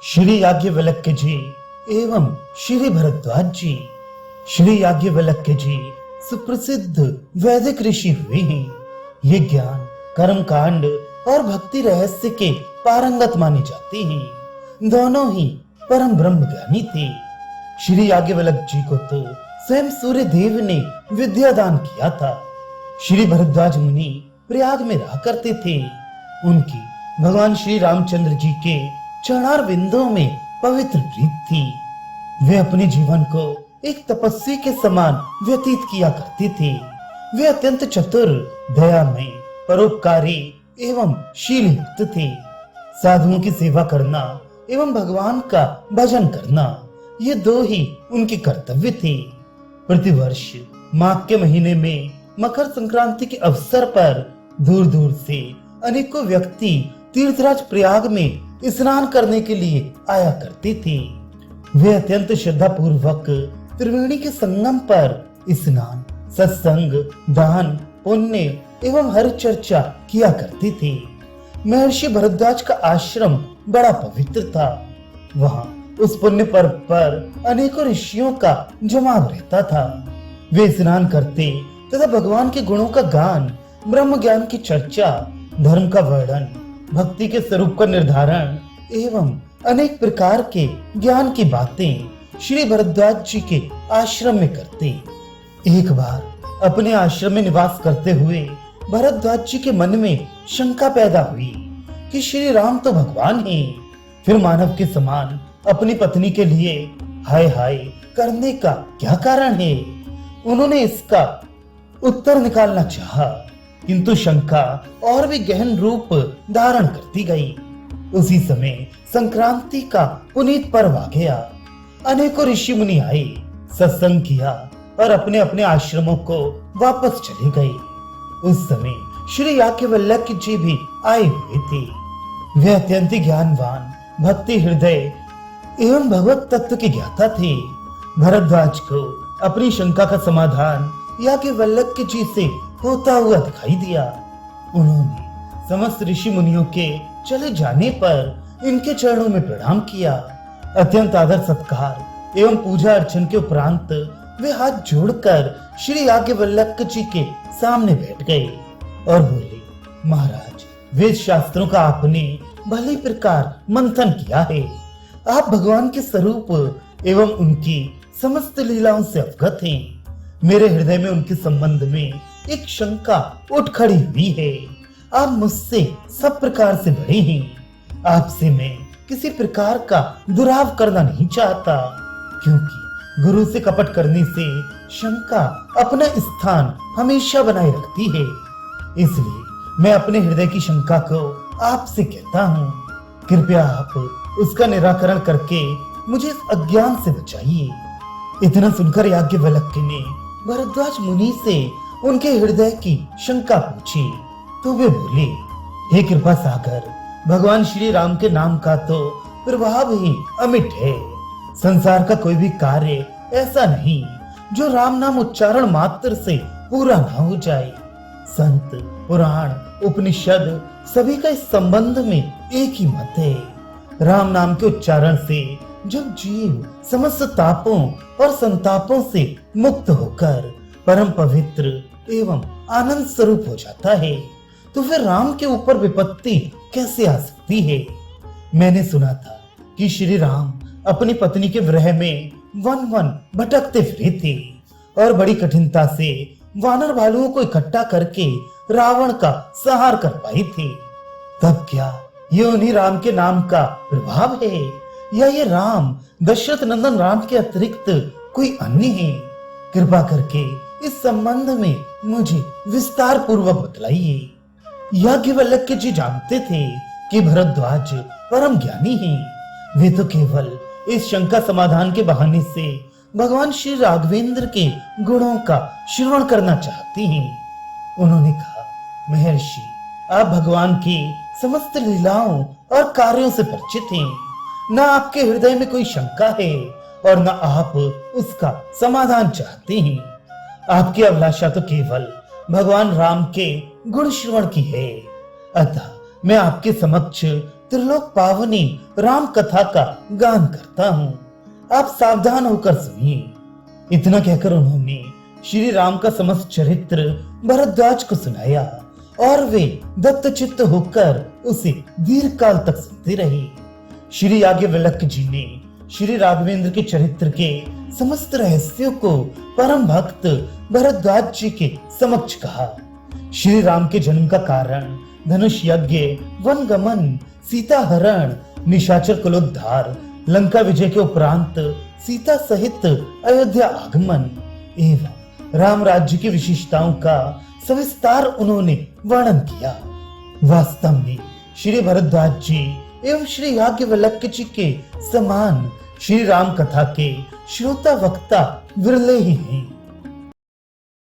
श्री याज्ञवल्क्य जी एवं श्री भरद्वाज जी। श्री याज्ञवल्क्य जी सुप्रसिद्ध वैदिक ऋषि हुए हैं। ये ज्ञान, कर्म कांड और भक्ति रहस्य के पारंगत माने जाते हैं। दोनों ही परम ब्रह्म ज्ञानी थे। श्री याज्ञवल्क्य जी को तो स्वयं सूर्य देव ने विद्या दान किया था। श्री भरद्वाज मुनि प्रयाग में रहा करते थे। उनकी भगवान श्री रामचंद्र जी के चरणार बिंदुओं में पवित्र प्रीत थी। वे अपने जीवन को एक तपस्वी के समान व्यतीत किया करते थे। वे अत्यंत चतुर, दयामय, परोपकारी एवं शील युक्त थे। साधुओं की सेवा करना एवं भगवान का भजन करना, ये दो ही उनके कर्तव्य थे। प्रतिवर्ष माघ के महीने में मकर संक्रांति के अवसर पर दूर दूर से अनेकों व्यक्ति तीर्थराज प्रयाग में स्नान करने के लिए आया करते थे। वे अत्यंत श्रद्धा पूर्वक त्रिवेणी के संगम पर स्नान, सत्संग, दान, पुण्य एवं हर चर्चा किया करते थे। महर्षि भरद्वाज का आश्रम बड़ा पवित्र था। वहाँ उस पुण्य पर्व पर अनेकों ऋषियों का जमाव रहता था। वे स्नान करते तथा भगवान के गुणों का गान, ब्रह्म ज्ञान की चर्चा, धर्म का वर्णन, भक्ति के स्वरूप का निर्धारण एवं अनेक प्रकार के ज्ञान की बातें श्री भरद्वाज जी के आश्रम में करते। एक बार अपने आश्रम में निवास करते हुए भरद्वाज जी के मन में शंका पैदा हुई कि श्री राम तो भगवान हैं, फिर मानव के समान अपनी पत्नी के लिए हाय हाय करने का क्या कारण है। उन्होंने इसका उत्तर निकालना चाहा, किंतु शंका और भी गहन रूप धारण करती गई। उसी समय संक्रांति का पुनीत पर्व आ गया। अनेकों ऋषि मुनि आए, सत्संग किया और अपने अपने आश्रमों को वापस चले गए। उस समय श्री याज्ञवल्क्य जी भी आए हुए थे। वे अत्यंत ज्ञानवान, भक्ति हृदय एवं भगवत तत्व के ज्ञाता थे। भरद्वाज को अपनी शंका का समाधान याज्ञवल्क्य जी से होता हुआ दिखाई दिया। उन्होंने समस्त ऋषि मुनियों के चले जाने पर इनके चरणों में प्रणाम किया। अत्यंत आदर सत्कार एवं पूजा अर्चन के उपरांत वे हाथ जोड़कर श्री याज्ञवल्क्य जी के सामने बैठ गए और बोले, महाराज, वेद शास्त्रों का आपने भली प्रकार मंथन किया है। आप भगवान के स्वरूप एवं उनकी समस्त लीलाओं से अवगत हैं। मेरे हृदय में उनके संबंध में एक शंका उठ खड़ी हुई है। आप मुझसे सब प्रकार से बड़े हैं। आपसे मैं किसी प्रकार का दुराव करना नहीं चाहता, क्योंकि गुरु से कपट करने से शंका अपना स्थान हमेशा बनाए रखती है। इसलिए मैं अपने हृदय की शंका को आपसे कहता हूँ। कृपया आप उसका निराकरण करके मुझे इस अज्ञान से बचाइए। इतना सुनकर याज्ञवल्क्य ने भरद्वाज मुनि से उनके हृदय की शंका पूछी तो वे बोले, हे कृपा सागर, भगवान श्री राम के नाम का तो प्रभाव ही अमिट है। संसार का कोई भी कार्य ऐसा नहीं जो राम नाम उच्चारण मात्र से पूरा ना हो जाए। संत, पुराण, उपनिषद सभी का इस संबंध में एक ही मत है। राम नाम के उच्चारण से जब जीव समस्त तापों और संतापों से मुक्त होकर परम पवित्र एवं आनंद स्वरूप हो जाता है, तो फिर राम के ऊपर विपत्ति कैसे आ सकती है। मैंने सुना था कि श्री राम अपनी पत्नी के विरह में वन वन भटकते फिरे थे और बड़ी कठिनता से वानर भालुओं को इकट्ठा करके रावण का संहार कर पाए थे। तब क्या ये उन्हीं राम के नाम का प्रभाव है, या ये राम दशरथ नंदन राम के अतिरिक्त कोई अन्य है? कृपा करके इस संबंध में मुझे विस्तार पूर्वक बतलाइए। याज्ञवल्क्य जी जानते थे कि भरद्वाज परम ज्ञानी हैं। वे तो केवल इस शंका समाधान के बहाने से भगवान श्री राघवेंद्र के गुणों का श्रवण करना चाहती हैं। उन्होंने कहा, महर्षि, आप भगवान की समस्त लीलाओं और कार्यों से परिचित हैं। न आपके हृदय में कोई शंका है और न आप उसका समाधान चाहते हैं। आपकी अभिलाषा तो केवल भगवान राम के गुण श्रवण की है। अतः मैं आपके समक्ष त्रिलोक पावनी राम कथा का गान करता हूँ, आप सावधान होकर सुनिए। इतना कहकर उन्होंने श्री राम का समस्त चरित्र भरद्वाज को सुनाया और वे दत्तचित्त होकर उसे दीर्घ काल तक सुनते रहे। श्री याज्ञवल्क्य जी ने श्री राघवेंद्र के चरित्र के समस्त रहस्यों को परम भक्त भरद्वाज जी के समक्ष कहा। श्री राम के जन्म का कारण, धनुष यज्ञ, वन गमन, सीता हरण, निशाचर कुलोद्धार, लंका विजय के उपरांत सीता सहित अयोध्या आगमन एवं राम राज्य की विशेषताओं का सविस्तार उन्होंने वर्णन किया। वास्तव में श्री भरद्वाज जी एवं श्री याज्ञवल्क्य जी के समान श्री राम कथा के श्रोता वक्ता विरले ही हैं।